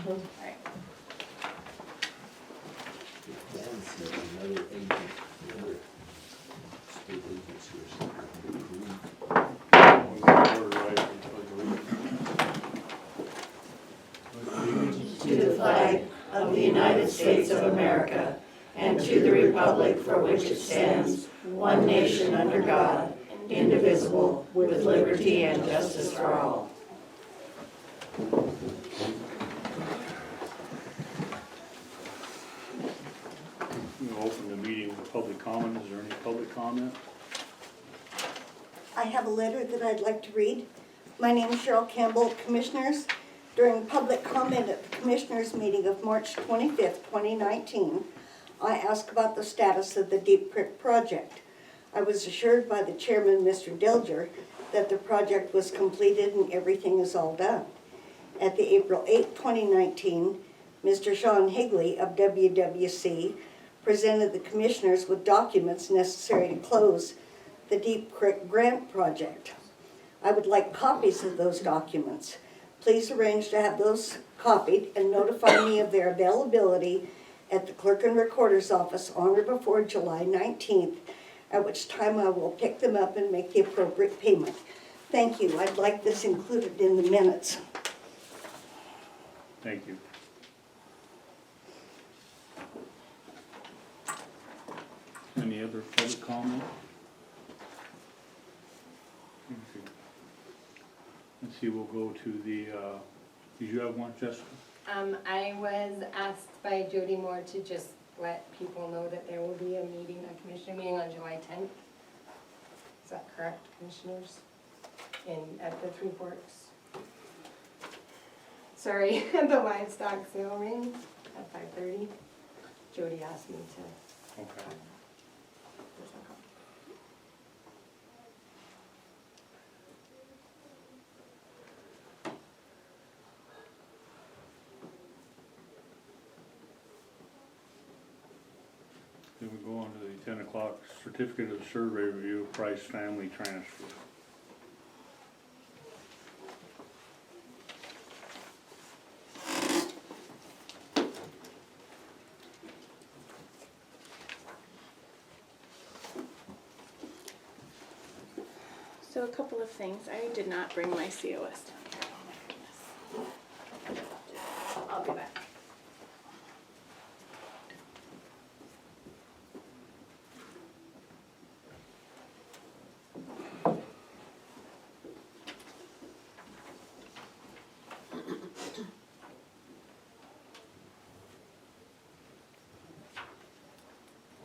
Alright. Fancy another agent, another state agency or something. To the flag of the United States of America and to the republic for which it stands, one nation under God, indivisible, with liberty and justice for all. We'll open the meeting with public comment. Is there any public comment? I have a letter that I'd like to read. My name is Cheryl Campbell, Commissioners. During public comment at the Commissioners meeting of March 25th, 2019, I asked about the status of the Deep Creek project. I was assured by the chairman, Mr. Dilger, that the project was completed and everything is all done. At the April 8, 2019, Mr. Sean Higley of WWC presented the Commissioners with documents necessary to close the Deep Creek Grant project. I would like copies of those documents. Please arrange to have those copied and notify me of their availability at the Clerk and Recorder's Office on or before July 19th, at which time I will pick them up and make the appropriate payment. Thank you. I'd like this included in the minutes. Thank you. Any other public comment? Let's see, we'll go to the, did you have one, Jessica? I was asked by Jody Moore to just let people know that there will be a meeting, a commissioner meeting on July 10th. Is that correct, commissioners? At the Three Forks. Sorry, the livestock sale ring at 5:30. Jody asked me to. Okay. There's no comment. Then we go on to the 10 o'clock certificate of survey review, Price Family Transfer. So a couple of things. I did not bring my COS down here. Oh my goodness. I'll be back.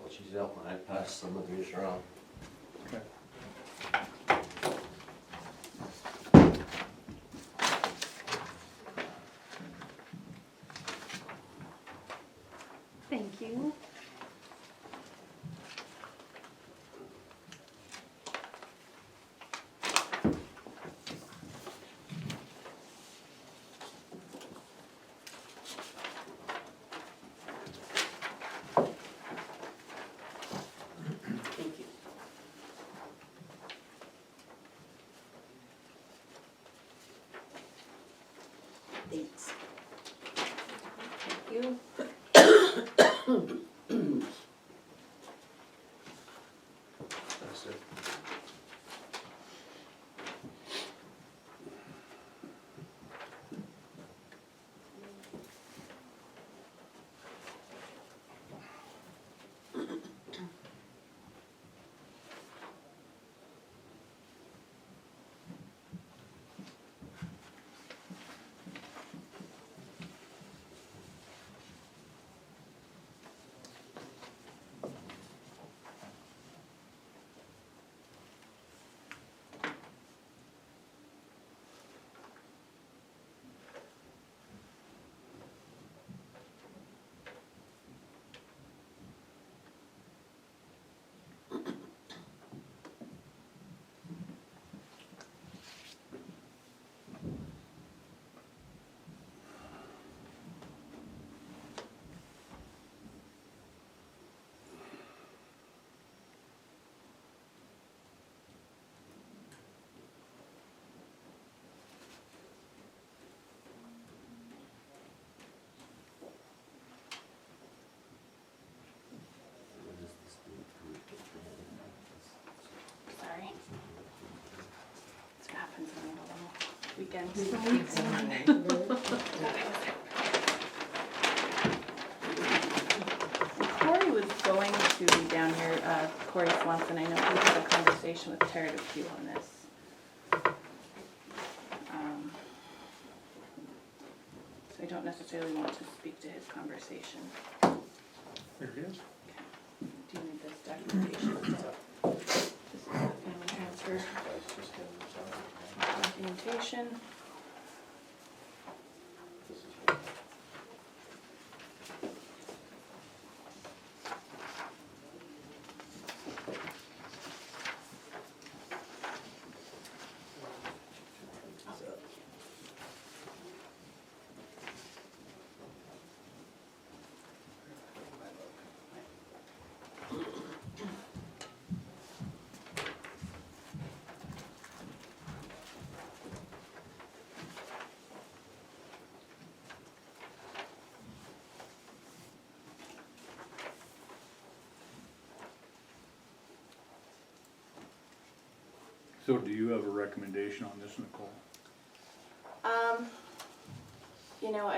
Well, she's out when I pass some of these around. Okay. Thank you. Thank you. Thanks. Thank you. That's it. again. Corey was going to be down here, Corey Swanson, I know he had a conversation with Tara DePew on this. So I don't necessarily want to speak to his conversation. There it is. Do you need this documentation? This is the family transfer documentation. So do you have a recommendation on this, Nicole? You know,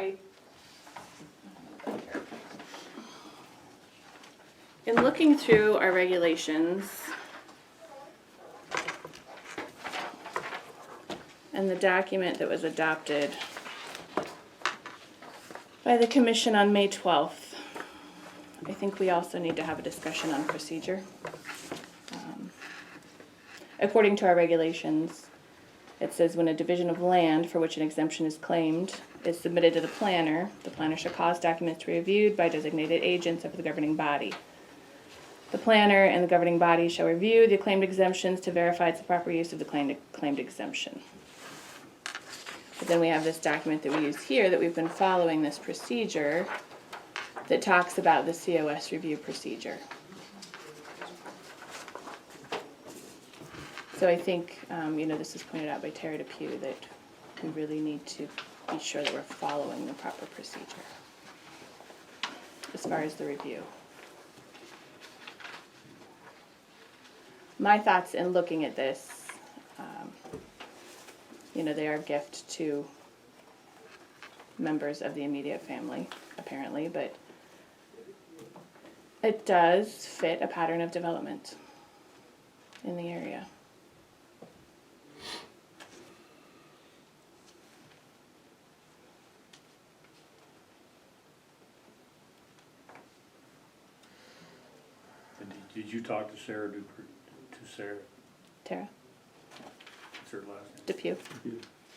in looking through our regulations and the document that was adopted by the commission on May 12th, I think we also need to have a discussion on procedure. According to our regulations, it says when a division of land for which an exemption is claimed is submitted to the planner shall cause documents to be reviewed by designated agents of the governing body. The planner and the governing body shall review the claimed exemptions to verify its the proper use of the claimed exemption. But then we have this document that we use here that we've been following this procedure that talks about the COS review procedure. So I think, this was pointed out by Tara DePew, that we really need to be sure that we're following the proper procedure as far as the review. My thoughts in looking at this, they are a gift to members of the immediate family, apparently, but it does fit a pattern of development in the area. And did you talk to Sarah, to Sarah, Tara what's her last name? DePew?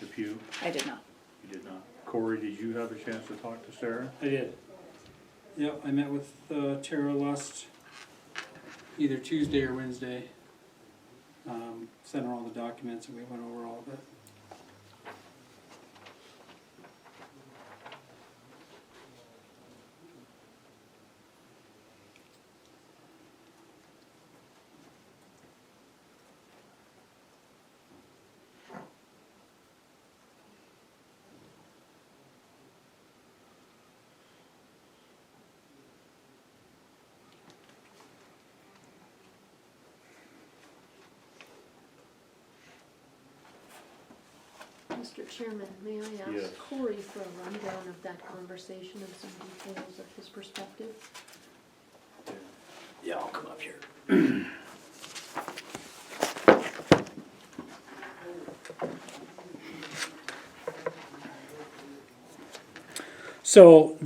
DePew? I did not. You did not. Corey, did you have a chance to talk to Sarah? I did. Yep, I met with Tara last either Tuesday or Wednesday. Sent her all the documents and we went over all of it. Mr. Chairman, may I Yes. ask Corey for a rundown of that conversation and some details of his perspective? Yeah, I'll come up here. So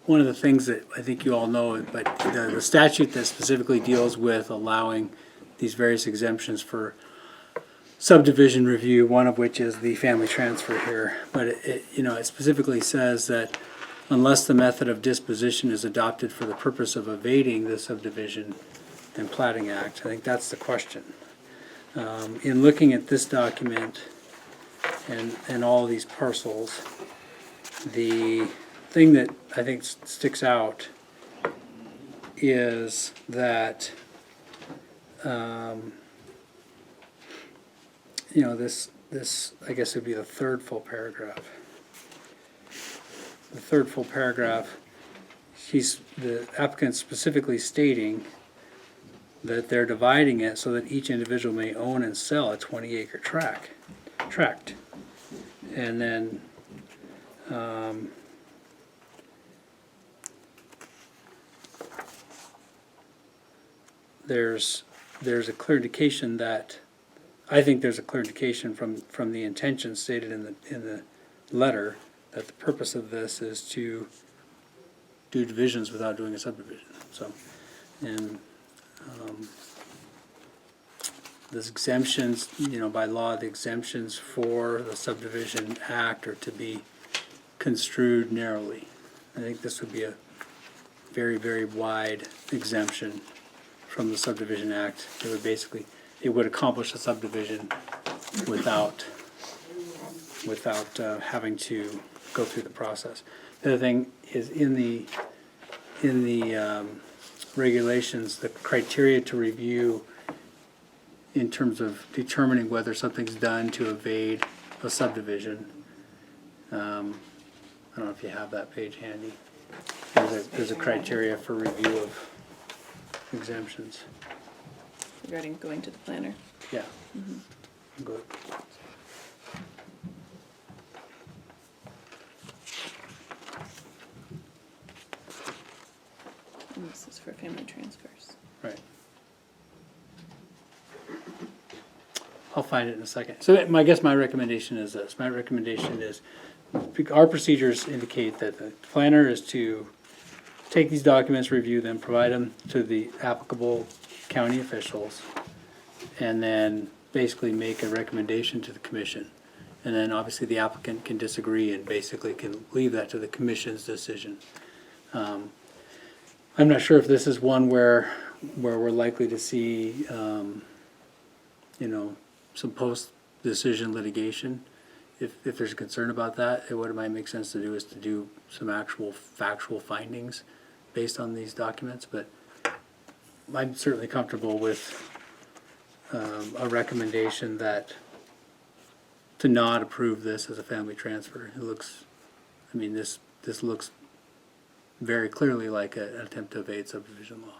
one of the things that I think you all know, but the statute that specifically deals with allowing these various exemptions for subdivision review, one of which is the family transfer here, but it specifically says that unless the method of disposition is adopted for the purpose of evading the subdivision and plating act, I think that's the question. In looking at this document and all these parcels, the thing that I think sticks out is that this I guess would be the third full paragraph. The third full paragraph, the applicant specifically stating that they're dividing it so that each individual may own and sell a 20-acre tract. And then, there's a clear indication that, I think there's a clear indication from the intention stated in the letter that the purpose of this is to do divisions without doing a subdivision. So, and those exemptions, by law, the exemptions for the subdivision act are to be construed narrowly. I think this would be a very, very wide exemption from the subdivision act. It would accomplish the subdivision without having to go through the process. The other thing is in the regulations, the criteria to review in terms of determining whether something's done to evade a subdivision. I don't know if you have that page handy. There's a criteria for review of exemptions. Regarding going to the planner. Yeah. Good. And this is for family transfers. Right. I'll find it in a second. So I guess my recommendation is this. My recommendation is, our procedures indicate that the planner is to take these documents, review them, provide them to the applicable county officials, and then basically make a recommendation to the commission. And then obviously the applicant can disagree and basically can leave that to the commission's decision. I'm not sure if this is one where we're likely to see, some post-decision litigation. If there's a concern about that, what it might make sense to do is to do some actual factual findings based on these documents, but I'm certainly comfortable with a recommendation to not approve this as a family transfer. It looks, this looks very clearly like an attempt to evade subdivision law.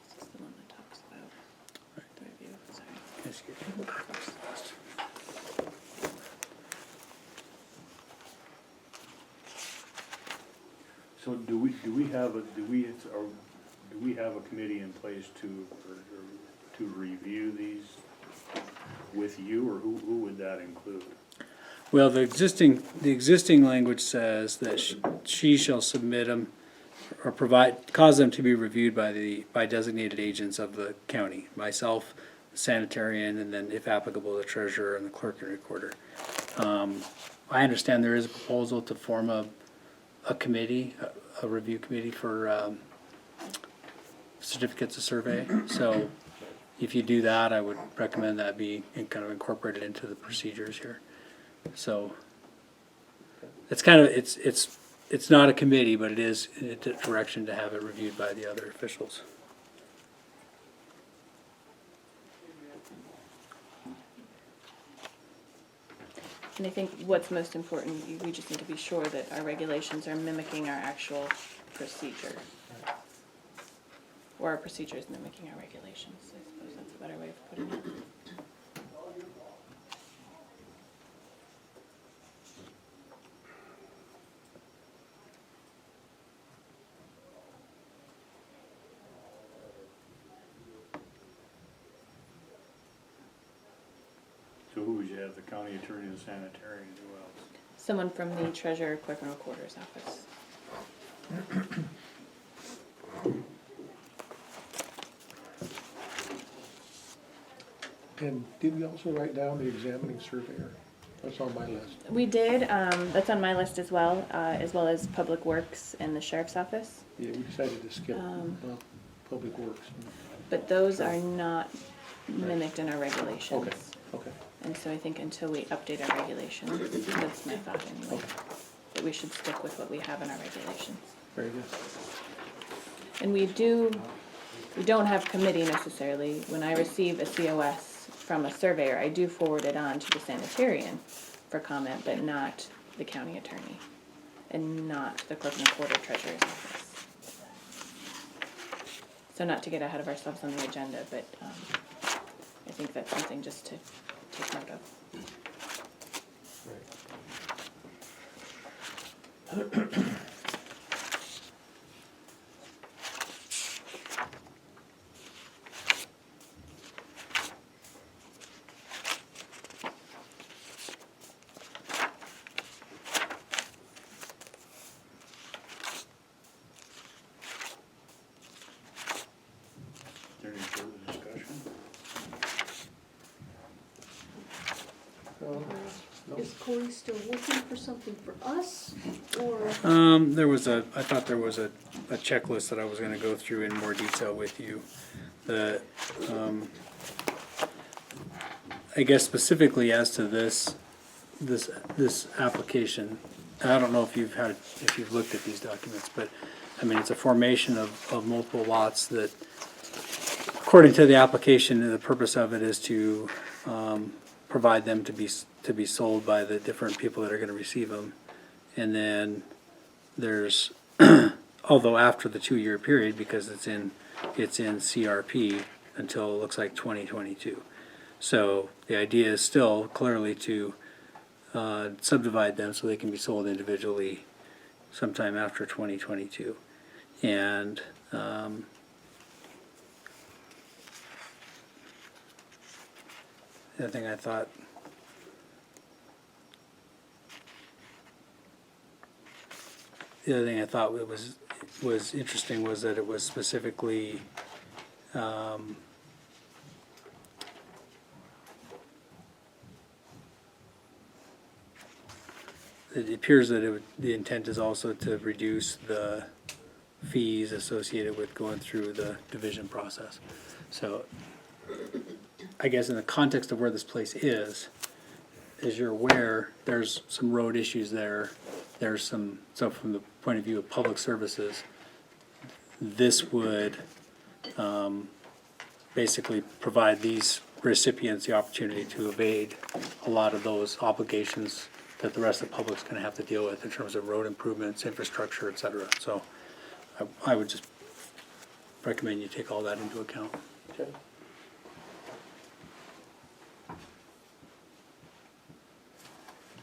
This is the one that talks about the review, sorry. Excuse me. So do we have a committee in place to review these with you, or who would that include? Well, the existing language says that she shall submit them or cause them to be reviewed by designated agents of the county, myself, the sanitarian, and then if applicable, the treasurer and the clerk and recorder. I understand there is a proposal to form a committee, a review committee for certificates of survey. So if you do that, I would recommend that be kind of incorporated into the procedures here. So it's kind of, it's not a committee, but it is a direction to have it reviewed by the other officials. And I think what's most important, we just need to be sure that our regulations are mimicking our actual procedure. Or our procedure is mimicking our regulations, I suppose that's a better way of putting it. So who would you have, the county attorney, the sanitarian, who else? Someone from the treasurer, clerk and recorder's office. And did we also write down the examining surveyor? That's on my list. We did, that's on my list as well as Public Works and the Sheriff's Office. Yeah, we decided to skip Public Works. But those are not mimicked in our regulations. Okay. And so I think until we update our regulations, that's my thought anyway, that we should stick with what we have in our regulations. Very good. And we don't have committee necessarily. When I receive a COS from a surveyor, I do forward it on to the sanitarian for comment, but not the county attorney and not the clerk and quarter treasurer's office. So not to get ahead of ourselves on the agenda, but I think that's something just to take note of. Is there any further discussion? Is Corey still looking for something for us, or? I thought there was a checklist that I was gonna go through in more detail with you. I guess specifically as to this application, I don't know if you've looked at these documents, but, I mean, it's a formation of multiple lots that, according to the application, the purpose of it is to, provide them to be sold by the different people that are gonna receive them. And then there's, although after the 2-year period, because it's in CRP until it looks like 2022. So the idea is still clearly to subdivide them so they can be sold individually sometime after 2022. And the other thing I thought was interesting was that it was specifically it appears that the intent is also to reduce the fees associated with going through the division process. So I guess in the context of where this place is, as you're aware, there's some road issues there. So from the point of view of public services, this would basically provide these recipients the opportunity to evade a lot of those obligations that the rest of the public's gonna have to deal with in terms of road improvements, infrastructure, et cetera. So I would just recommend you take all that into account. Okay.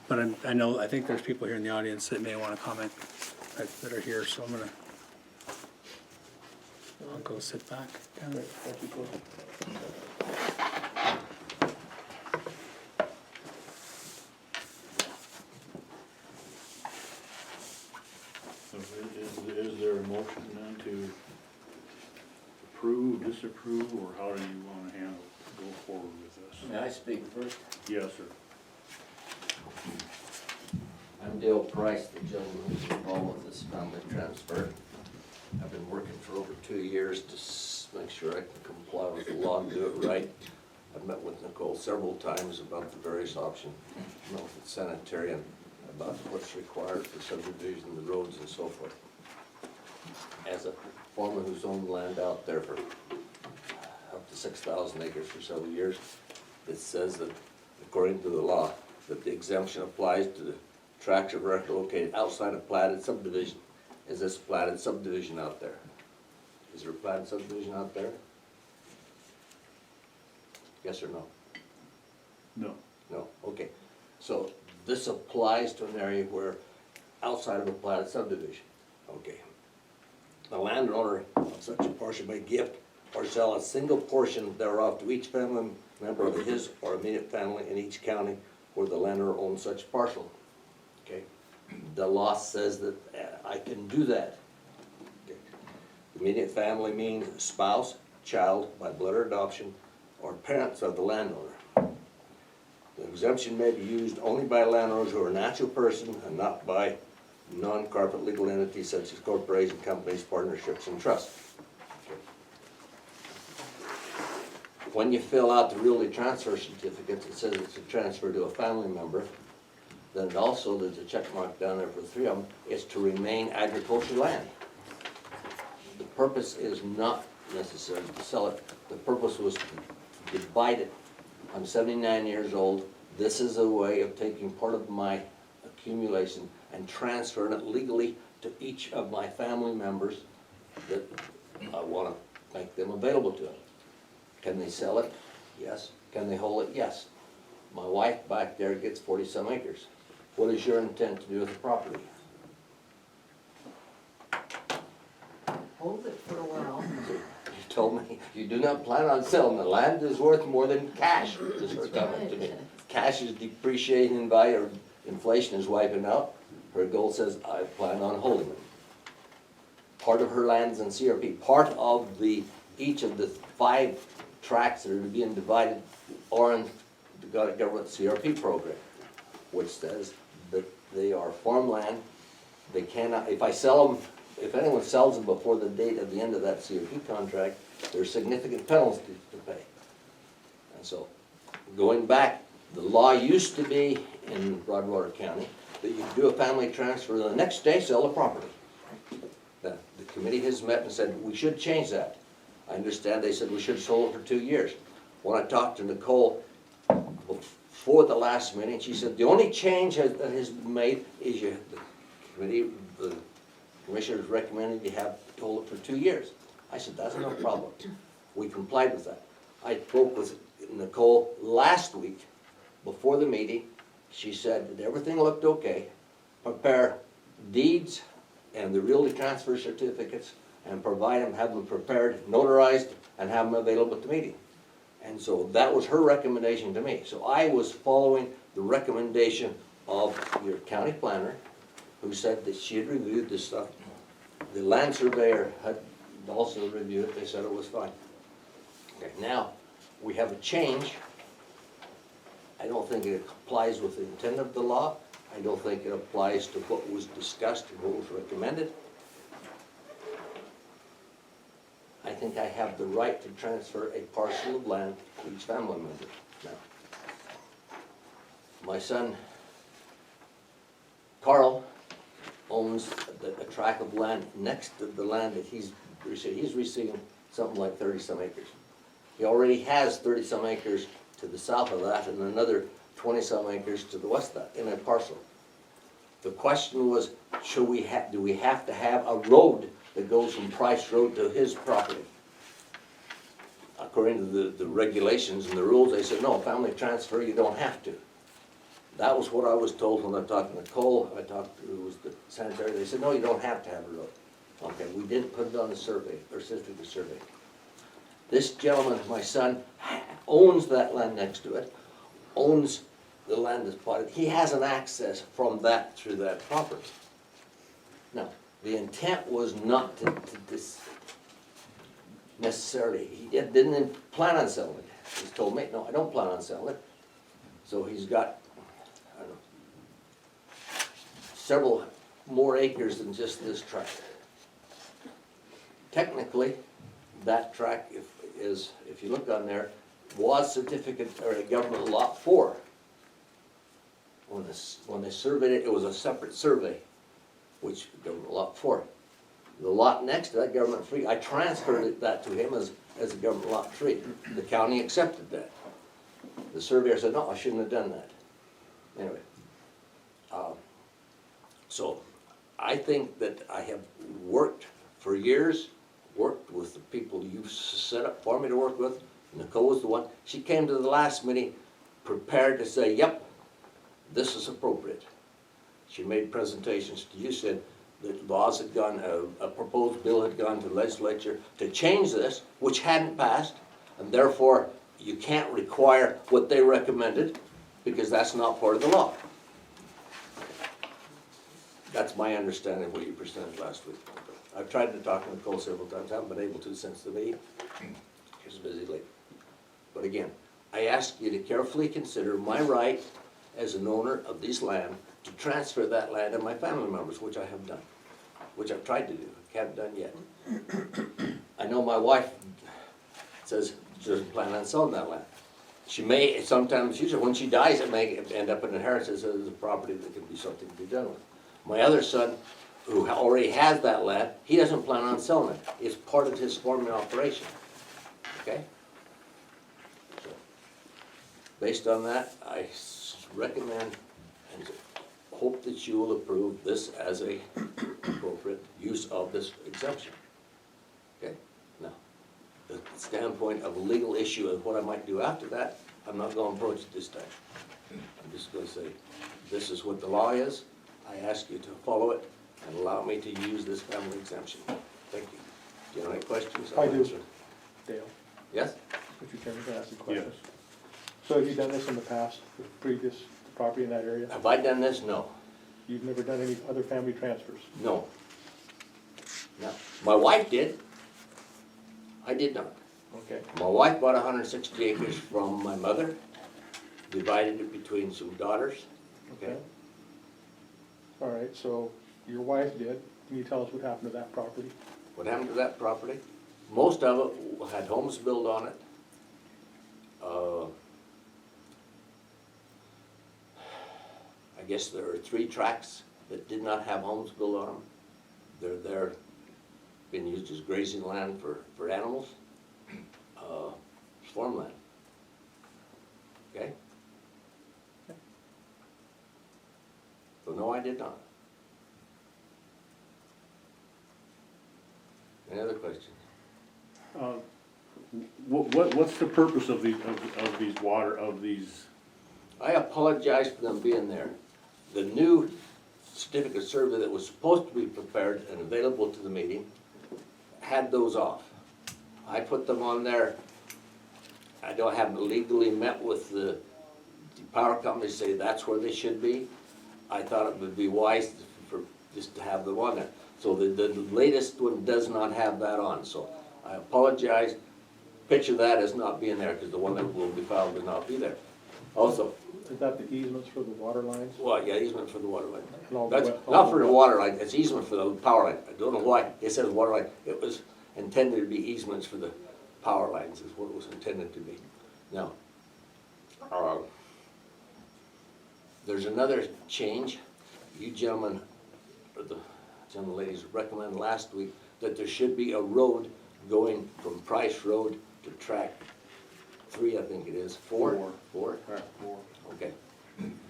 But I think there's people here in the audience that may wanna comment that are here, so I'll go sit back. Great, thank you, Corey. So is there a motion then to approve, disapprove, or how do you wanna go forward with this? May I speak first? Yes, sir. I'm Dale Price, the gentleman who's involved with this family transfer. I've been working for over 2 years to make sure I can comply with the law and do it right. I've met with Nicole several times about the various options, met with the sanitarian about what's required for subdivision, the roads and so forth. As a farmer who's owned land out there for up to 6,000 acres for several years, it says that according to the law, that the exemption applies to the tracts of record located outside of platted subdivision. Is this platted subdivision out there? Is there a platted subdivision out there? Yes or no? No. No, okay. So this applies to an area where outside of a platted subdivision. Okay. The landowner of such a portion may gift or sell a single portion thereof to each family member of his or immediate family in each county where the landowner owns such parcel. Okay. The law says that I can do that. Okay. Immediate family means spouse, child by blood or adoption, or parents of the landowner. The exemption may be used only by landowners who are a natural person and not by non-corporate legal entities such as corporations, companies, partnerships, and trusts. Okay. When you fill out the realty transfer certificates, it says it's a transfer to a family member. then also there's a check mark down there for 3 of them, it's to remain agricultural land. The purpose is not necessarily to sell it, the purpose was to divide it. I'm 79 years old, this is a way of taking part of my accumulation and transferring it legally to each of my family members that I wanna make them available to them. Can they sell it? Yes. Can they hold it? Yes. My wife back there gets 40-some acres. What is your intent to do with the property? Hold it for a while. You told me you do not plan on selling. The land is worth more than cash, is her comment to me. Cash is depreciating in value, or inflation is wiping out. Her goal says, I plan on holding it. Part of her land's in CRP. Part of each of the 5 tracts that are being divided are in the government CRP program, which says that they are farmland. They cannot, if I sell them, if anyone sells them before the date of the end of that CRP contract, there's significant penalties to pay. And so, going back, the law used to be in Broadwater County that you could do a family transfer and the next day sell the property. The committee has met and said, we should change that. I understand they said we should have sold it for 2 years. When I talked to Nicole before the last meeting, she said, the only change that has been made is the committee, the commissioners recommended you have to hold it for 2 years. I said, that's no problem. We complied with that. I spoke with Nicole last week before the meeting. She said that everything looked okay. Prepare deeds and the realty transfer certificates and provide them, have them prepared, notarized, and have them available at the meeting. And so that was her recommendation to me. So I was following the recommendation of your county planner, who said that she had reviewed this stuff. The land surveyor had also reviewed it, they said it was fine. Okay, now, we have a change. I don't think it complies with the intent of the law. I don't think it applies to what was discussed and what was recommended. I think I have the right to transfer a parcel of land to each family member now. My son, Carl, owns a tract of land next to the land that he's receiving something like 30-some acres. He already has 30-some acres to the south of that and another 20-some acres to the west of that in a parcel. The question was, do we have to have a road that goes from Price Road to his property? According to the regulations and the rules, they said, no, family transfer, you don't have to. That was what I was told when I talked to Nicole, I talked to, who was the sanitary, they said, no, you don't have to have a road. Okay, we didn't put it on the survey, or certificate of survey. This gentleman, my son, owns that land next to it, owns the land that's plotted. He has an access from that through that property. Now, the intent was not to necessarily, he didn't plan on selling it. He's told me, no, I don't plan on selling it. So he's got, I don't know, several more acres than just this tract. Technically, that tract if you look on there, was certificate or a government lot 4. When they surveyed it, it was a separate survey, which government lot 4. The lot next to that, government 3, I transferred that to him as a government lot 3. The county accepted that. The surveyor said, no, I shouldn't have done that. Anyway, so I think that I have worked for years, worked with the people you've set up for me to work with. Nicole was the one. She came to the last meeting prepared to say, yep, this is appropriate. She made presentations to you, said that laws had gone, a proposed bill had gone to the legislature to change this, which hadn't passed, and therefore you can't require what they recommended because that's not part of the law. That's my understanding of what you presented last week. I've tried to talk to Nicole several times, haven't been able to since the meeting. She's busy lately. But again, I ask you to carefully consider my right as an owner of this land to transfer that land to my family members, which I have done, which I've tried to do, haven't done yet. I know my wife says she doesn't plan on selling that land. She may, sometimes, usually when she dies, it may end up in inheritance as a property that can be something to be done with. My other son, who already has that land, he doesn't plan on selling it. It's part of his farming operation, okay? So, based on that, I recommend and hope that you will approve this as a appropriate use of this exemption. Okay? Now, the standpoint of a legal issue of what I might do after that, I'm not gonna approach it this time. I'm just gonna say, this is what the law is. I ask you to follow it and allow me to use this family exemption. Thank you. Do you have any questions? I do. Answer. Dale, Yes? Mr. Chairman, can I ask you a question? So have you done this in the past, with previous property in that area? Have I done this? No. You've never done any other family transfers? No. No. My wife did. I did not. Okay, My wife bought 160 acres from my mother, divided it between some daughters. okay. All right, so your wife did. Can you tell us what happened to that property? What happened to that property? Most of it had homes built on it. I guess there are 3 tracts that did not have homes built on them. They're there, been used as grazing land for animals, farmland. Okay? So no, I did not. Any other questions? What's the purpose of these, of these? I apologize for them being there. The new certificate survey that was supposed to be prepared and available to the meeting had those off. I put them on there. I haven't legally met with the power company to say that's where they should be. I thought it would be wise for just to have them on there. So the latest one does not have that on, so I apologize. Picture that as not being there, because the one that will be filed will not be there. Also, Is that the easements for the water lines? well, yeah, easement for the water line. And all the That's wet- not for the water line, it's easement for the power line. I don't know why it says water line. It was intended to be easements for the power lines is what it was intended to be. Now, there's another change. You gentlemen, or the gentlemen ladies recommended last week that there should be a road going from Price Road to track 3, I think it is, 4? 4? Okay.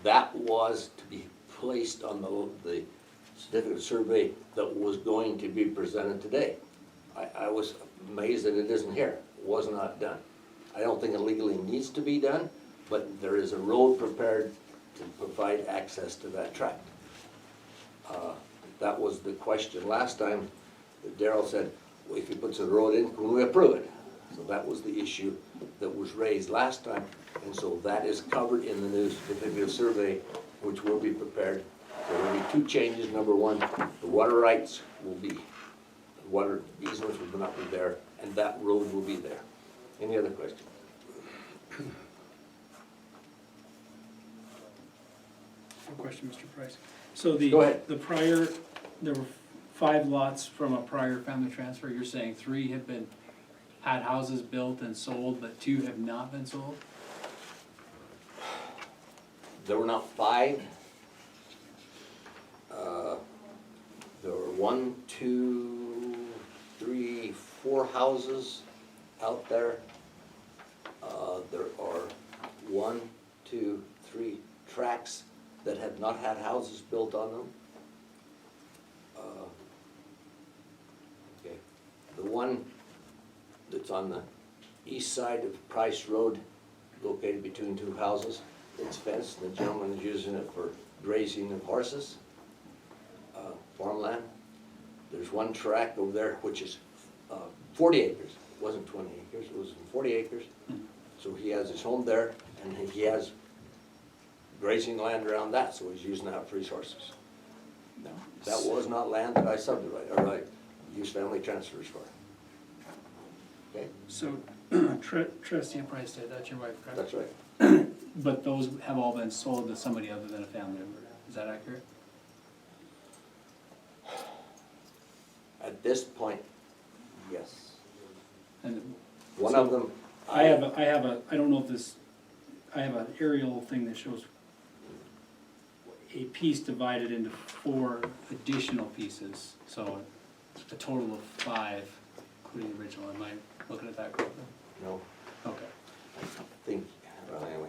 That was to be placed on the certificate of survey that was going to be presented today. I was amazed that it isn't here. It was not done. I don't think it legally needs to be done, but there is a road prepared to provide access to that tract. That was the question last time. Darrell said, well, if he puts a road in, can we approve it? So that was the issue that was raised last time, and so that is covered in the new certificate of survey, which will be prepared. So there will be 2 changes. Number 1, the water rights will be, water easements will not be there, and that road will be there. Any other questions? Question, Mr. Price. So Go ahead. the prior, there were 5 lots from a prior family transfer. You're saying 3 have had houses built and sold, but 2 have not been sold? There were not 5. There were 1, 2, 3, 4 houses out there. There are 1, 2, 3 tracts that have not had houses built on them. Okay. The one that's on the east side of Price Road, located between 2 houses, it's fenced. The gentleman is using it for grazing of horses, farmland. There's 1 tract over there which is 40 acres. It wasn't 20 acres, it was 40 acres. So he has his home there, and he has grazing land around that, so he's using that for his horses. No. That was not land that I subdivided, or I used family transfers for. Okay, So trustee Price said that's your wife, correct? that's right. But those have all been sold to somebody other than a family member. Is that accurate? At this point, yes. And One of them, I don't know if this I have an aerial thing that shows a piece divided into 4 additional pieces, so a total of 5, including the original. Am I looking at that correctly? No, Okay. I think, well, anyway,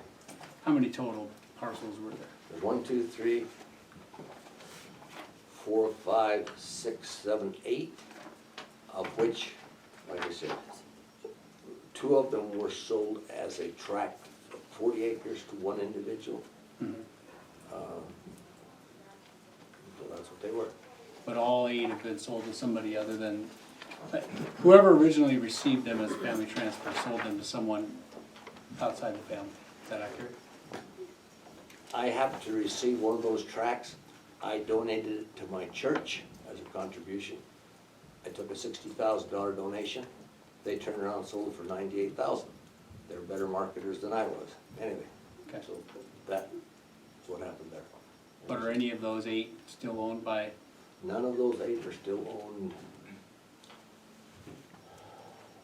How many total parcels were there? there's 1, 2, 3, 4, 5, 6, 7, 8, of which, like I said, 2 of them were sold as a tract, 40 acres to one individual. Mhm. So that's what they were. But all 8 have been sold to somebody other than, whoever originally received them as a family transfer sold them to someone outside the family. Is that accurate? I happened to receive one of those tracts. I donated it to my church as a contribution. I took a $60,000 donation. They turned around and sold it for $98,000. They're better marketers than I was. Anyway, Okay. so that's what happened there. But are any of those 8 still owned by, None of those 8 are still owned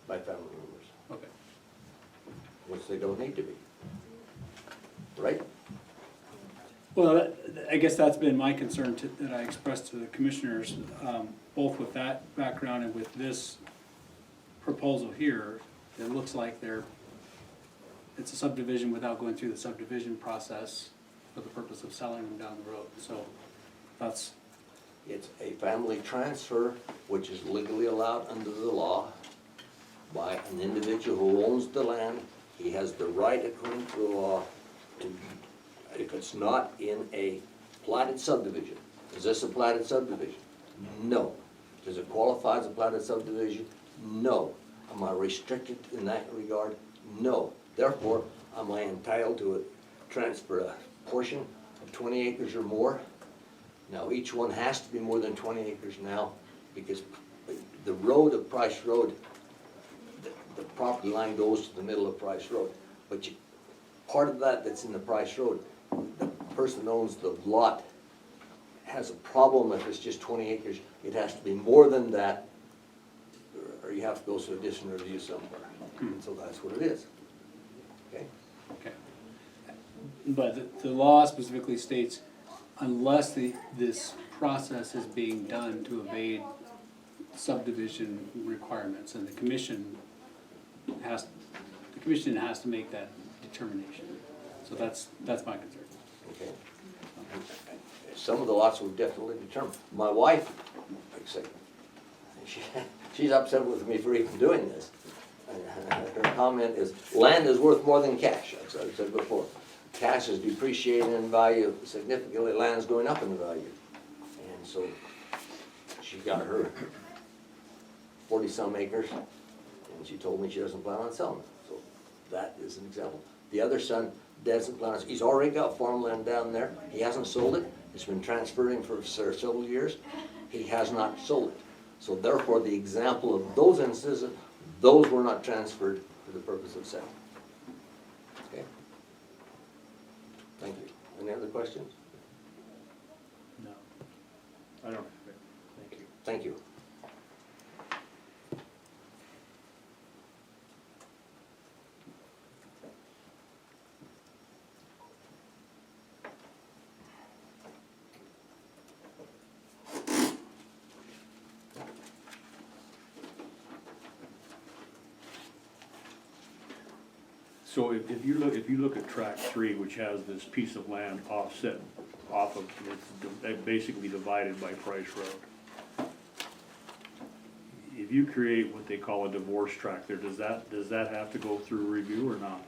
by family members, okay. which they don't need to be. Right? Well, I guess that's been my concern that I expressed to the commissioners, both with that background and with this proposal here. It looks like it's a subdivision without going through the subdivision process for the purpose of selling them down the road. So that's, It's a family transfer, which is legally allowed under the law by an individual who owns the land. He has the right, according to the law, to, if it's not in a platted subdivision. Is this a platted subdivision? No. Does it qualify as a platted subdivision? No. Am I restricted in that regard? No. Therefore, am I entitled to transfer a portion of 20 acres or more? Now, each one has to be more than 20 acres now, because the road of Price Road, the property line goes to the middle of Price Road. But part of that that's in the Price Road, the person that owns the lot has a problem if it's just 20 acres. It has to be more than that, or you have to go to a additional review somewhere. So that's what it is. Okay? okay. But the law specifically states, unless this process is being done to evade subdivision requirements, and the commission has to make that determination. So that's my concern. Okay. Some of the lots will definitely determine. My wife, like I say, she's upset with me for even doing this. Her comment is, land is worth more than cash, as I said before. Cash is depreciating in value significantly, land's going up in value. And so she got her 40-some acres, and she told me she doesn't plan on selling it. So that is an example. The other son doesn't plan on, he's already got farmland down there. He hasn't sold it. It's been transferring for several years. He has not sold it. So therefore, the example of those instances, those were not transferred for the purpose of sale. Okay? Thank you. Any other questions? No. I don't have it. Thank you. Thank you. So if you look at tract 3, which has this piece of land offset off of, it's basically divided by Price Road. If you create what they call a divorce tract there, does that have to go through review or not?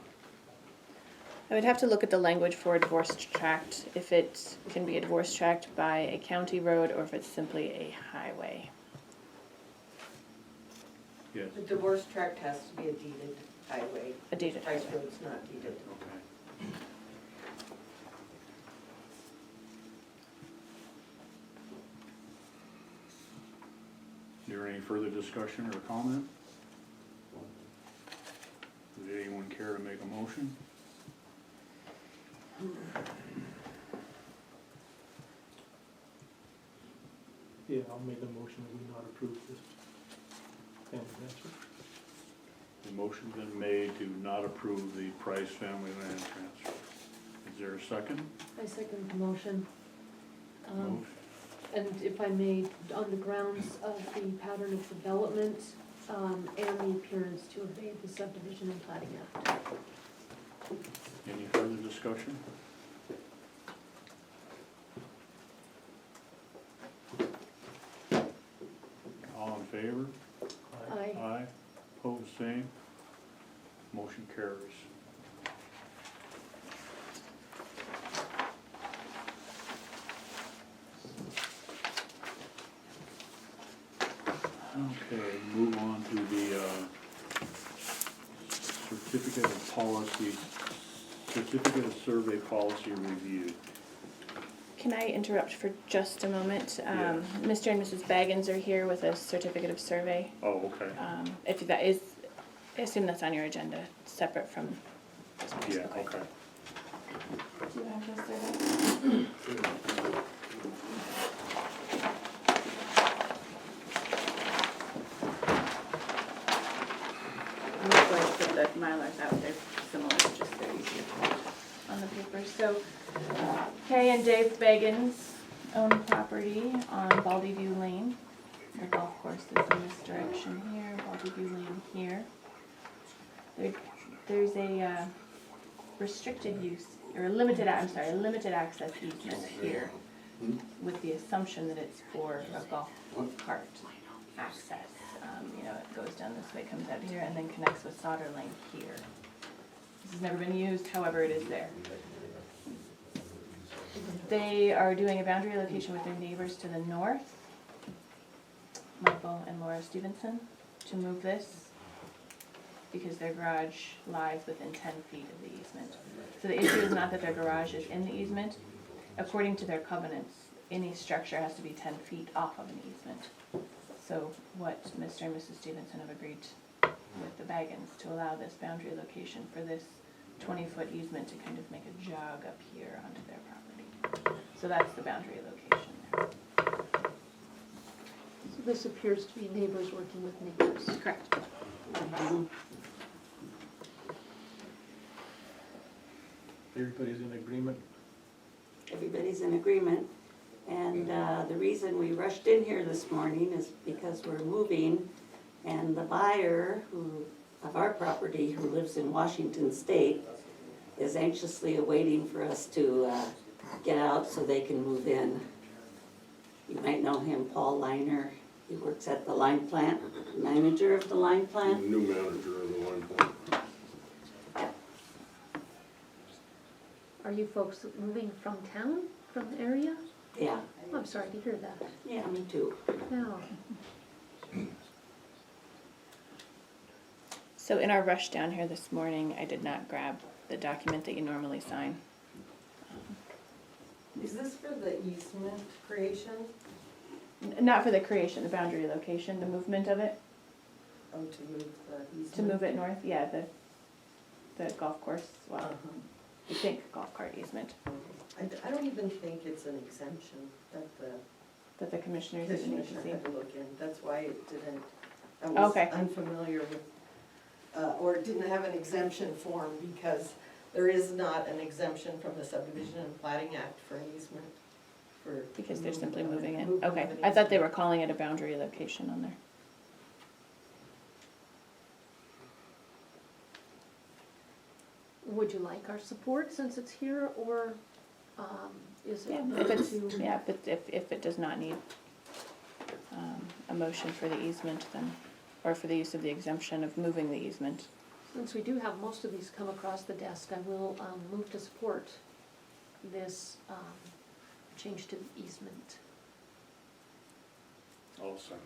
I would have to look at the language for a divorce tract, if it can be a divorce tract by a county road or if it's simply a highway. Yes. The divorce tract has to be a deeded highway. A deeded Price highway. Road's not deeded. Okay. Is there any further discussion or comment? Would anyone care to make a motion? Yeah, I'll make a motion that we not approve this family transfer. motion's been made to not approve the Price family land transfer. Is there a second? I second the motion. Motion. And if I may, on the grounds of the pattern of development, and the appearance to evade the subdivision and plating act. Any further discussion? All in favor? Aye. Aye. Opposed, same. Motion carries. Okay, move on to the certificate of policy, certificate of survey policy review. Can I interrupt for just a moment? Yeah. Mr. and Mrs. Baggins are here with a certificate of survey. Oh, okay. If that is, I assume that's on your agenda, separate from this one. Yeah, okay. Do you have this survey? I'm just going to put the Mylars out there similar, just so easier on the paper. So Kay and Dave Baggins own property on Baldy View Lane. The golf course is in this direction here, Baldy View Lane here. There's a restricted use, or a limited access easement here with the assumption that it's for a golf cart access. You know, it goes down this way, comes out here, and then connects with Sauter Lane here. This has never been used, however, it is there. They are doing a boundary location with their neighbors to the north, Michael and Laura Stevenson, to move this because their garage lies within 10 feet of the easement. So the issue is not that their garage is in the easement. According to their covenants, any structure has to be 10 feet off of an easement. So what Mr. and Mrs. Stevenson have agreed with the Baggins to allow this boundary location for this 20-foot easement to kind of make a jog up here onto their property. So that's the boundary location there. So this appears to be neighbors working with neighbors. Correct. Everybody's in agreement? Everybody's in agreement. And the reason we rushed in here this morning is because we're moving, and the buyer of our property, who lives in Washington State, is anxiously awaiting for us to get out so they can move in. You might know him, Paul Liner. He works at the lime plant, manager of the lime plant. New manager of the line plant. Are you folks moving from town, from the area? Yeah, Oh, I'm sorry to hear that. yeah, me too. Yeah. So in our rush down here this morning, I did not grab the document that you normally sign. Is this for the easement creation? Not for the creation, the boundary location, the movement of it, Oh, to move the easement? to move it north, yeah, the golf course, well, Uh-huh. I think golf cart easement, I don't even think it's an exemption that the that the commissioners even need to commissioner see. had to look in. That's why it didn't, I was Okay. unfamiliar with, or it didn't have an exemption form because there is not an exemption from the Subdivision and Plating Act for an easement. For Because they're simply movement moving of- it, movement okay, of an I thought they easement. were calling it a boundary location on there. Would you like our support since it's here, or is it? Yeah, if it's, yeah, if it does not need, a motion for the easement, then, or for the use of the exemption of moving the easement. Since we do have most of these come across the desk, I will move to support this change to the easement. I'll second.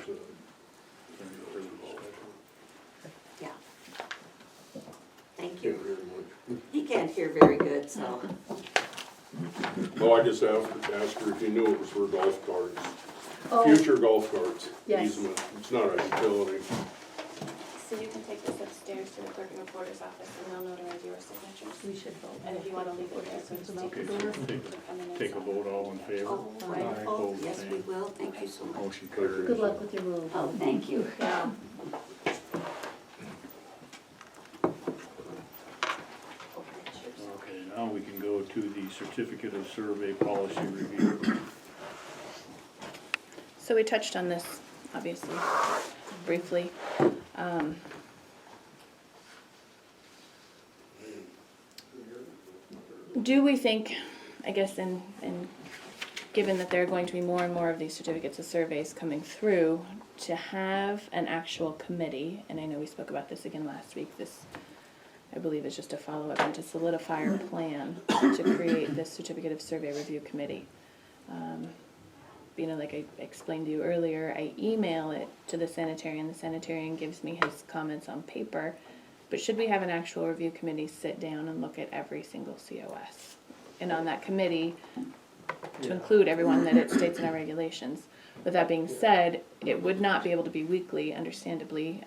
So, Any further discussion? Yeah. Thank can't you. hear much. He can't hear very good, so. Well, I just asked her if you knew it was for golf carts, Oh, future golf carts Yes. easement. It's not a utility. So you can take this upstairs to the clerk and recorder's office and they'll notarize your signatures. we should vote. And if you wanna leave it there, so It's just about take the it. door. Take a vote, all in favor? Oh, wonderful. Opposed, Yes, same. we will. Thank you so much. Motion carries. Good luck with your move. Oh, thank you. Yeah, certificate of survey policy review. So we touched on this, obviously, briefly. Do we think, I guess, given that there are going to be more and more of these certificates of surveys coming through, to have an actual committee, and I know we spoke about this again last week, this, I believe, is just a follow-up and to solidify our plan to create this certificate of survey review committee. You know, like I explained to you earlier, I email it to the sanitarian. The sanitarian gives me his comments on paper. But should we have an actual review committee sit down and look at every single COS? And on that committee, to include everyone that it states in our regulations. With that being said, it would not be able to be weekly, understandably,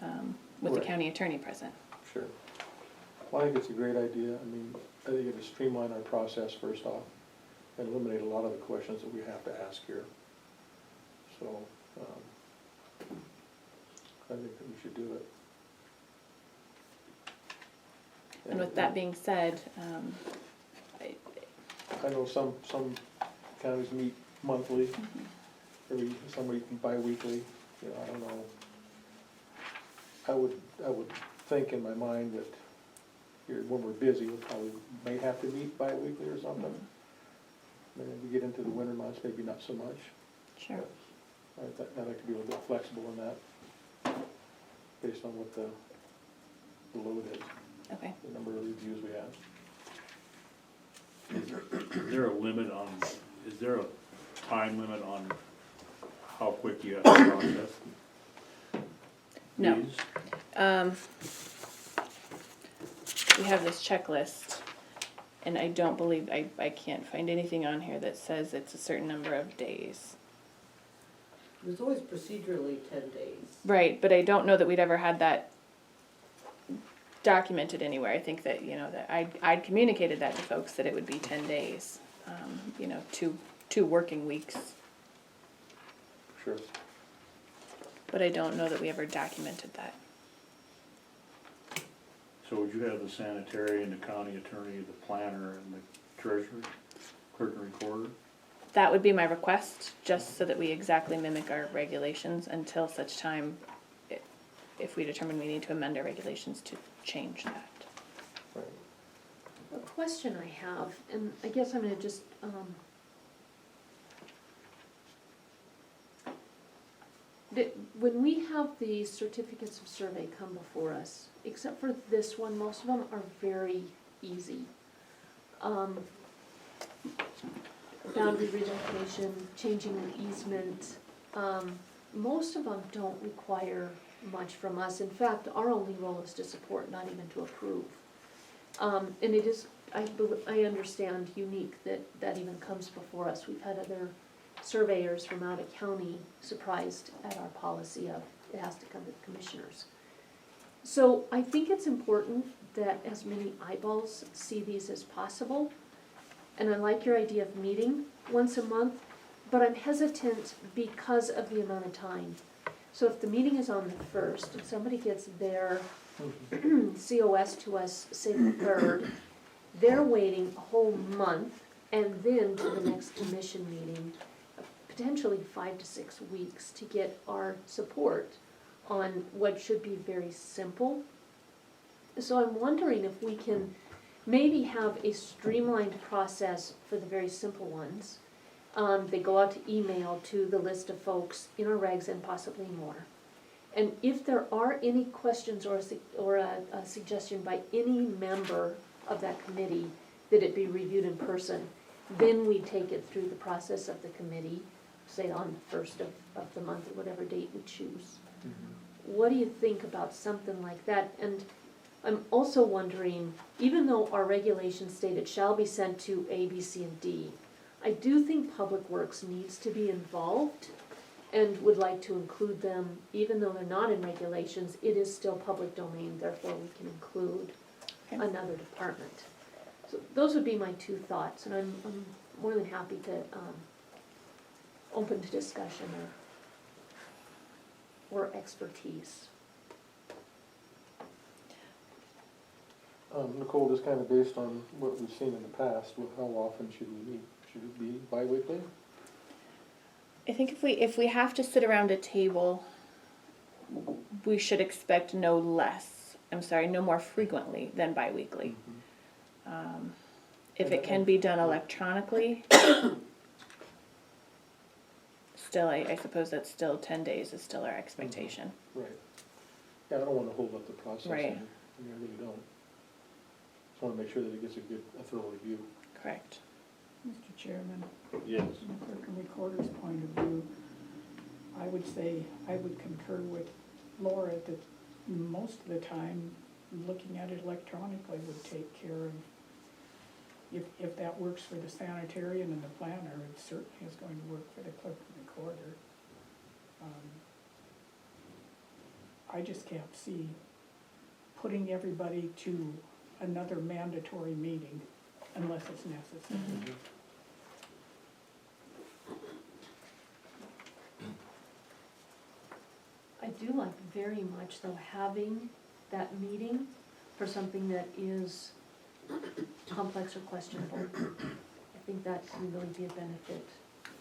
with the Right. county attorney present. Sure. Well, I think it's a great idea. I mean, I think it would streamline our process first off and eliminate a lot of the questions that we have to ask here. So, I think that we should do it. And with that being said, I know some counties meet monthly, some meet bi-weekly, you know, I don't know. I would think in my mind that here, when we're busy, we probably may have to meet bi-weekly or something. Then as we get into the winter months, maybe not so much. sure. I'd like to be a little bit flexible in that, based on what the load is, Okay. the number of reviews we have. Is there a limit on, is there a time limit on how quick you have to process? No. these? We have this checklist, and I don't believe, I can't find anything on here that says it's a certain number of days. It was always procedurally 10 days. Right, but I don't know that we'd ever had that documented anywhere. I think that, you know, that I'd communicated that to folks, that it would be 10 days, you know, two working weeks. Sure. But I don't know that we ever documented that. So would you have the sanitarian, the county attorney, the planner, and the treasurer, clerk and recorder? That would be my request, just so that we exactly mimic our regulations until such time, if we determine we need to amend our regulations to change that. Right. A question I have, and I guess I'm gonna just, when we have the certificates of survey come before us, except for this one, most of them are very easy. Boundary relocation, changing an easement, most of them don't require much from us. In fact, our only role is to support, not even to approve. And it is, I understand, unique that even comes before us. We've had other surveyors from out of county surprised at our policy of it has to come to the commissioners. So I think it's important that as many eyeballs see these as possible. And I like your idea of meeting once a month, but I'm hesitant because of the amount of time. So if the meeting is on the 1st, and somebody gets their COS to us, say the 3rd, they're waiting a whole month, and then to the next commission meeting, potentially 5 to 6 weeks to get our support on what should be very simple. So I'm wondering if we can maybe have a streamlined process for the very simple ones. They go out to email to the list of folks in our regs and possibly more. And if there are any questions or a suggestion by any member of that committee that it be reviewed in person, then we take it through the process of the committee, say on the 1st of the month or whatever date we choose. What do you think about something like that? And I'm also wondering, even though our regulations state it shall be sent to A, B, C, and D, I do think Public Works needs to be involved and would like to include them, even though they're not in regulations, it is still public domain, therefore we can include another department. So those would be my two thoughts, and I'm more than happy to, open to discussion or expertise. Nicole, just kind of based on what we've seen in the past, how often should we meet? Should it be bi-weekly? I think if we have to sit around a table, we should expect no more frequently than bi-weekly. If it can be done electronically, still, I suppose that's still 10 days is still our expectation. Right. Yeah, I don't want to hold up the process. Right. I mean, I really don't. Just want to make sure that it gets a thorough review. Correct. Mr. Chairman, Yes. from the clerk and recorder's point of view, I would say, I would concur with Laura that most of the time, looking at it electronically would take care of, if that works for the sanitarian and the planner, it certainly is going to work for the clerk and recorder. I just can't see putting everybody to another mandatory meeting unless it's necessary. I do like very much though having that meeting for something that is complex or questionable. I think that can really be a benefit.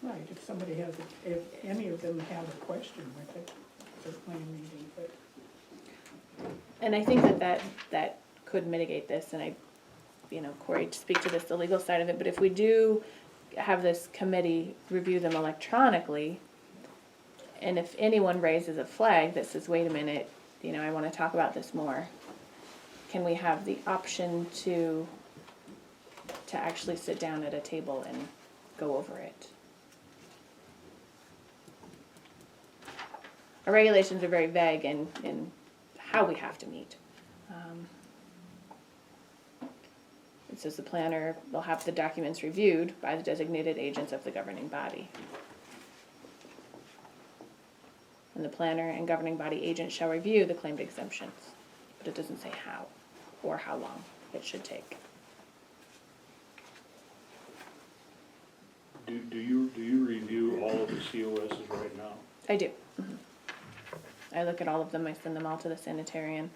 Right, if somebody has, if any of them have a question with it, certainly a meeting, but And I think that could mitigate this, and Corey, to speak to this, the legal side of it, but if we do have this committee review them electronically, and if anyone raises a flag that says, wait a minute, I want to talk about this more, can we have the option to actually sit down at a table and go over it? Our regulations are very vague in how we have to meet. It says the planner will have the documents reviewed by the designated agents of the governing body. And the planner and governing body agent shall review the claimed exemptions, but it doesn't say how or how long it should take. Do you review all of the COSs right now? I do. I look at all of them, I send them all to the sanitarian.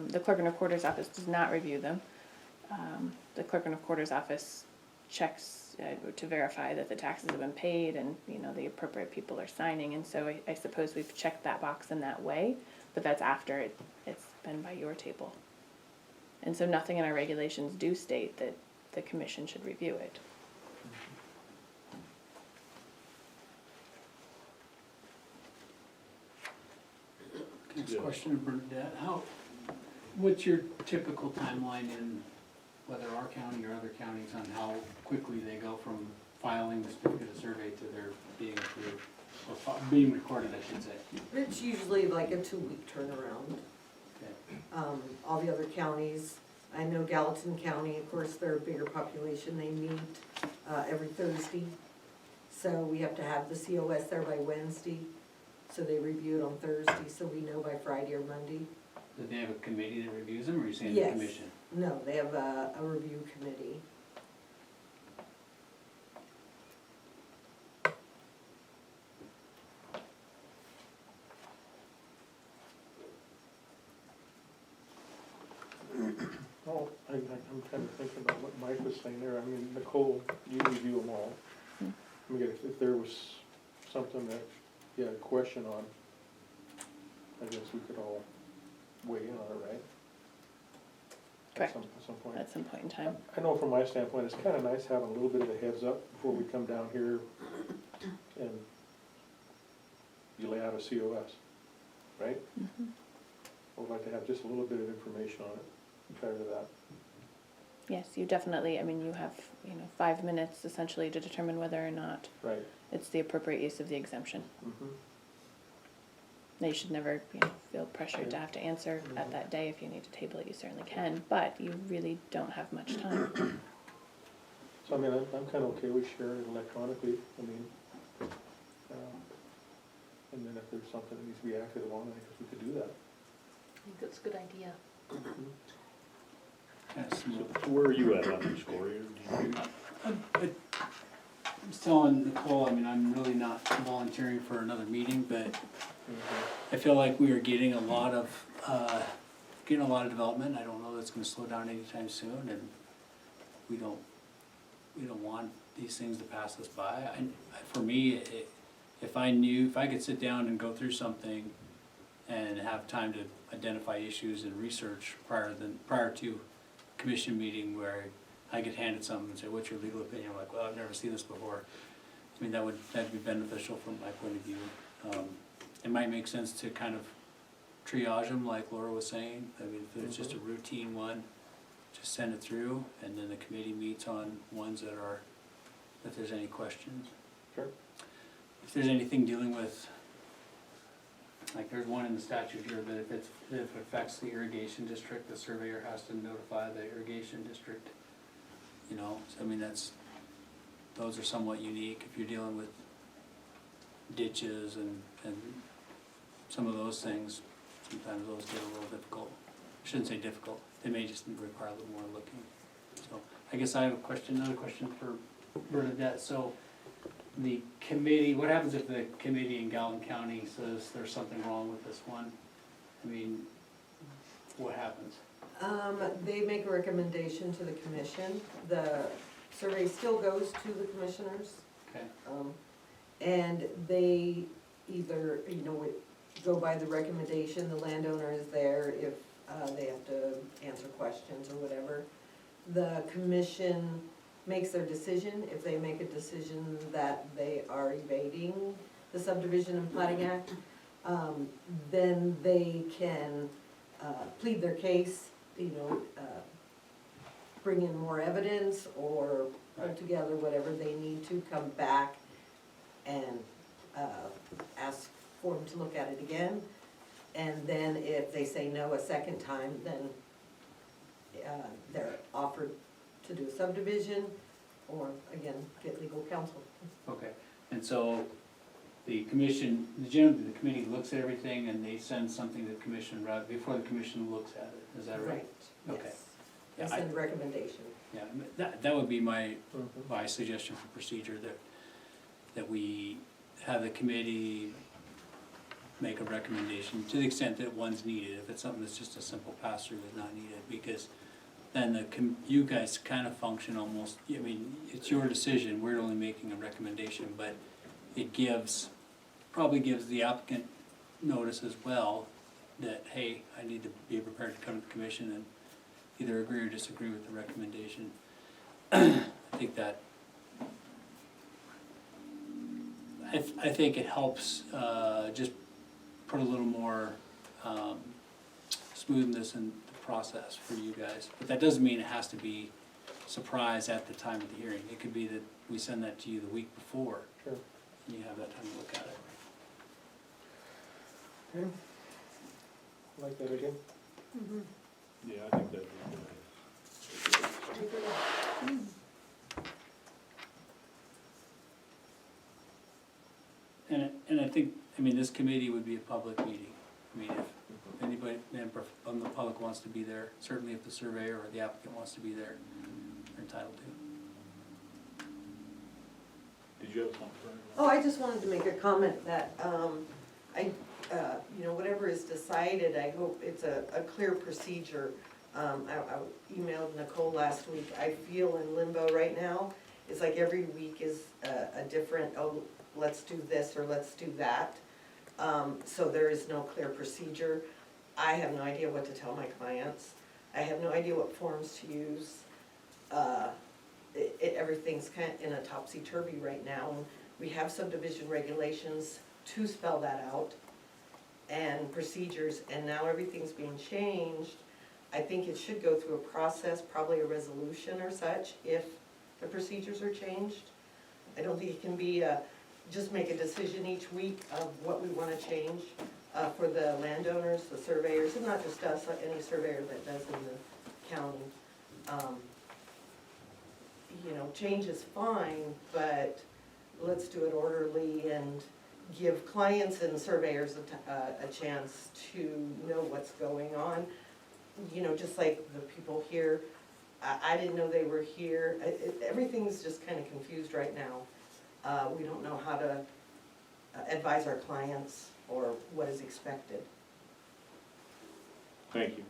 The clerk and recorder's office does not review them. The clerk and recorder's office checks to verify that the taxes have been paid and, the appropriate people are signing. And so I suppose we've checked that box in that way, but that's after it's been by your table. And so nothing in our regulations do state that the commission should review it. Next question, Bernadette, what's your typical timeline in whether our county or other counties on how quickly they go from filing the certificate of survey to their being approved, or being recorded, I should say? It's usually like a 2-week turnaround. Okay. All the other counties, I know Gallatin County, of course, they're a bigger population, they meet every Thursday. So we have to have the COS there by Wednesday, so they review it on Thursday, so we know by Friday or Monday. Do they have a committee that reviews them, or are you saying the Yes. commission? No, they have a review committee. Oh, I'm kind of thinking about what Mike was saying there. I mean, Nicole, you review them all. I mean, if there was something that you had a question on, I guess we could all weigh in on it, right? Correct. At some point. At some point in time. I know from my standpoint, it's kind of nice having a little bit of a heads up before we come down here and you lay out a COS, right? I would like to have just a little bit of information on it prior to that. Yes, you definitely, you have, 5 minutes essentially to determine whether or not Right. it's the appropriate use of the exemption. Mhm. Now, you should never, feel pressured to have to answer at that day. If you need to table it, you certainly can, but you really don't have much time. So, I mean, I'm kind of okay with sharing it electronically, and then if there's something that needs to be acted on, I guess we could do that. I think that's a good idea. Yes. So where are you at on this, Corey? I was telling Nicole, I'm really not volunteering for another meeting, but I feel like we are getting a lot of getting a lot of development. I don't know that's gonna slow down anytime soon, and we don't want these things to pass us by. For me, if I could sit down and go through something and have time to identify issues and research prior to commission meeting where I get handed something and say, what's your legal opinion? I'm like, well, I've never seen this before. I mean, that'd be beneficial from my point of view. It might make sense to kind of triage them, like Laura was saying. I mean, if it's just a routine one, just send it through, and then the committee meets on ones that are, if there's any questions. Sure. If there's anything dealing with, like there's one in the statute here, that if it affects the irrigation district, the surveyor has to notify the irrigation district. You know, so I mean, those are somewhat unique. If you're dealing with ditches and some of those things, sometimes those get a little difficult. I shouldn't say difficult, they may just require a little more looking. So I guess I have another question for Bernadette. So the committee, what happens if the committee in Gallatin County says there's something wrong with this one? I mean, what happens? They make a recommendation to the commission. The survey still goes to the commissioners. Okay. And they either, go by the recommendation, the landowner is there if they have to answer questions or whatever. The commission makes their decision. If they make a decision that they are evading the Subdivision and Plating Act, then they can plead their case, bring in more evidence or pull together whatever they need to, come back and ask for them to look at it again. And then if they say no a second time, then they're offered to do a subdivision or, again, get legal counsel. Okay, and so the commission, generally the committee looks at everything and they send something to the commission right before the commission looks at it, is that right? Okay. Yes. Yeah, They send a recommendation. Yeah, that would be my suggestion for procedure, that we have the committee make a recommendation to the extent that one's needed. If it's something that's just a simple pass-through is not needed, because then you guys kind of function almost, I mean, it's your decision, we're only making a recommendation, but it probably gives the applicant notice as well that, hey, I need to be prepared to come to the commission and either agree or disagree with the recommendation. I think it helps just put a little more smoothness in the process for you guys. But that doesn't mean it has to be surprise at the time of the hearing. It could be that we send that to you the week before. Sure. And you have that time to look at it. Okay. Like that again? Yeah, I think that'd be good. And I think, this committee would be a public meeting. If anybody from the public wants to be there, certainly if the surveyor or the applicant wants to be there, they're entitled to. Did you have something? Oh, I just wanted to make a comment that, whatever is decided, I hope it's a clear procedure. I emailed Nicole last week. I feel in limbo right now. It's like every week is a different, let's do this or let's do that. So there is no clear procedure. I have no idea what to tell my clients. I have no idea what forms to use. Everything's kind of in a topsy-turvy right now. We have subdivision regulations to spell that out and procedures, and now everything's being changed. I think it should go through a process, probably a resolution or such, if the procedures are changed. I don't think it can be just make a decision each week of what we want to change for the landowners, the surveyors, and not just us, any surveyor that does in the county. Change is fine, but let's do it orderly and give clients and surveyors a chance to know what's going on. Just like the people here, I didn't know they were here. Everything's just kind of confused right now. We don't know how to advise our clients or what is expected. Thank you.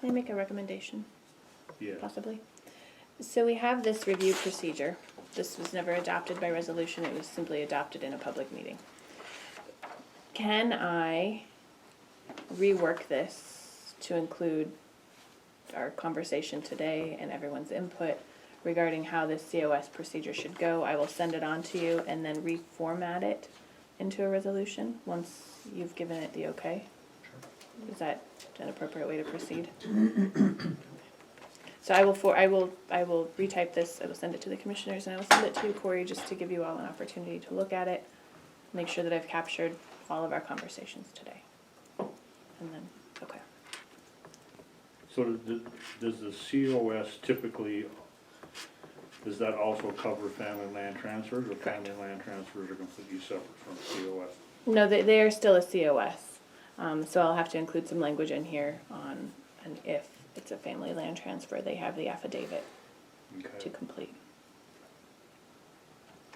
Can I make a recommendation, Yeah. possibly? So we have this review procedure. This was never adopted by resolution, it was simply adopted in a public meeting. Can I rework this to include our conversation today and everyone's input regarding how this COS procedure should go? I will send it on to you and then reformat it into a resolution once you've given it the okay. Is that an appropriate way to proceed? So I will retype this, I will send it to the commissioners, and I will send it to you, Corey, just to give you all an opportunity to look at it, make sure that I've captured all of our conversations today. And then, okay. So does the COS typically, does that also cover family land transfers, or Correct. family land transfers are completely separate from COS? No, they are still a COS, so I'll have to include some language in here on, and if it's a family land transfer, they have the affidavit to Okay. complete.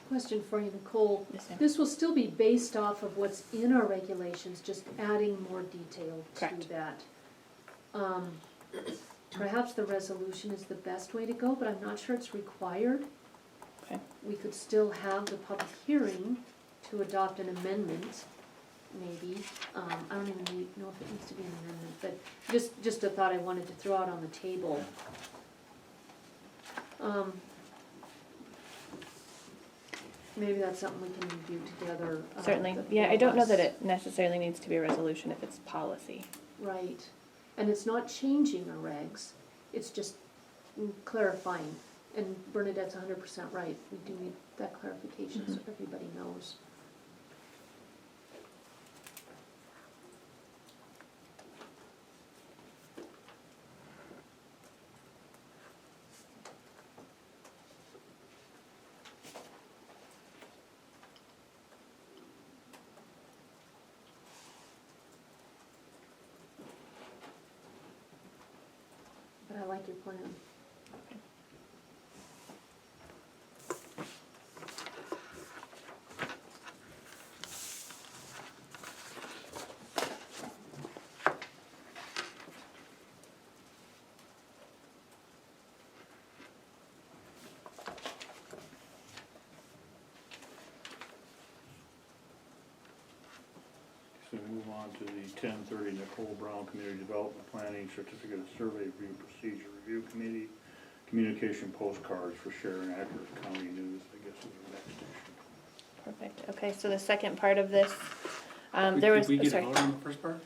Question for you, Nicole. Yes, ma'am. This will still be based off of what's in our regulations, just adding more detail Correct. to that. Perhaps the resolution is the best way to go, but I'm not sure it's required. Okay. We could still have the public hearing to adopt an amendment, maybe. I don't even know if it needs to be an amendment, but just a thought I wanted to throw out on the table. Maybe that's something we can review together. Certainly, the yeah, four I of don't know us. that it necessarily needs to be a resolution if it's policy. Right, and it's not changing our regs, it's just clarifying. And Bernadette's 100% right, we do need that clarification so everybody knows. But I like your plan. So we move on to the 10:30 Nicole Brown Community Development Planning Certificate of Survey Review Procedure Review Committee, communication postcards for sharing accurate county news, I guess is the next issue. Perfect, okay, so the second part of this, there Did was, we get a sorry. vote on the first part?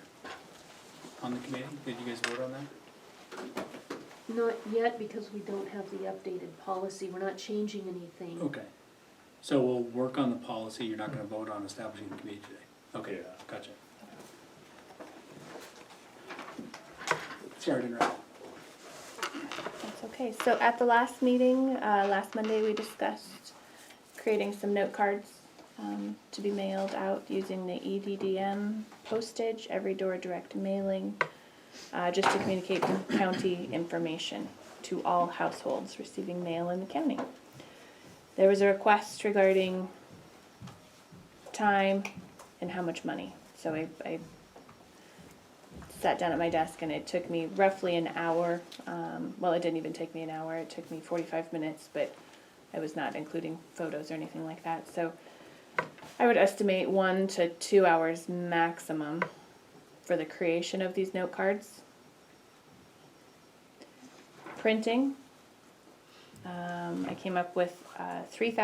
On the committee? Did you guys vote on that? Not yet, because we don't have the updated policy, we're not changing anything. Okay. So we'll work on the policy, you're not gonna vote on establishing the committee today? Okay, Yeah. gotcha. Sorry to interrupt. That's okay. So at the last meeting, last Monday, we discussed creating some note cards to be mailed out using the EDDM postage, every door direct mailing, just to communicate county information to all households receiving mail in the county. There was a request regarding time and how much money. So I sat down at my desk and it took me roughly an hour. Well, it didn't even take me an hour. It took me 45 minutes, but I was not including photos or anything like that. So I would estimate 1 to 2 hours maximum for the creation of these note cards. Printing, I came up with 3,000